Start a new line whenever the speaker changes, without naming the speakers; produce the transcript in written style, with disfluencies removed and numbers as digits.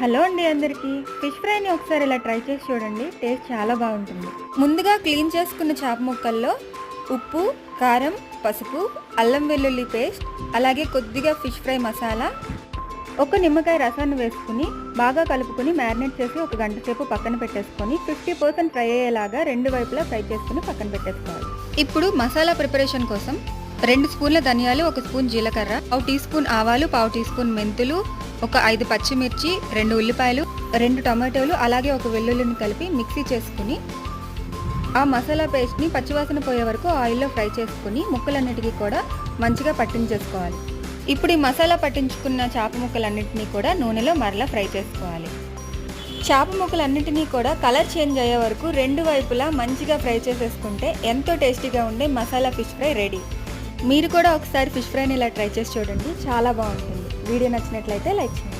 Hello అండి అందరికీ. Fish ఫ్రైని ఒకసారి ఇలా ట్రై చేసి చూడండి, టేస్ట్ చాలా బాగుంటుంది. ముందుగా క్లీన్ చేసుకున్న చేప ముక్కల్లో ఉప్పు, కారం, పసుపు, అల్లం వెల్లుల్లి పేస్ట్, అలాగే కొద్దిగా ఫిష్ ఫ్రై మసాలా, ఒక నిమ్మకాయ రసాన్ని వేసుకుని బాగా కలుపుకొని మ్యారినేట్ చేసి ఒక గంట సేపు పక్కన పెట్టేసుకొని 50% ఫ్రై అయ్యేలాగా రెండు వైపులా ఫ్రై చేసుకుని పక్కన పెట్టేసుకోవాలి. ఇప్పుడు మసాలా ప్రిపరేషన్ కోసం 2 స్పూన్ల ధనియాలు, 1 స్పూన్ జీలకర్ర, 1 టీ స్పూన్ ఆవాలు, 1 టీ స్పూన్ మెంతులు, ఒక 5 పచ్చిమిర్చి, 2 ఉల్లిపాయలు, 2 టమాటోలు, అలాగే ఒక వెల్లుల్లిని కలిపి మిక్సీ చేసుకుని ఆ మసాలా పేస్ట్ని పచ్చివాసన పోయే వరకు ఆయిల్లో ఫ్రై చేసుకుని ముక్కలన్నిటికీ కూడా మంచిగా పట్టించేసుకోవాలి. ఇప్పుడు ఈ మసాలా పట్టించుకున్న చేప ముక్కలన్నింటినీ కూడా నూనెలో మరలా ఫ్రై చేసుకోవాలి. చేప ముక్కలన్నింటినీ కూడా కలర్ చేంజ్ అయ్యే వరకు రెండు వైపులా మంచిగా ఫ్రై చేసేసుకుంటే ఎంతో టేస్టీగా ఉండే మసాలా ఫిష్ ఫ్రై రెడీ. మీరు కూడా ఒకసారి ఫిష్ ఫ్రైని ఇలా ట్రై చేసి చూడండి, చాలా బాగుంటుంది. వీడియో నచ్చినట్లయితే లైక్ చేయండి.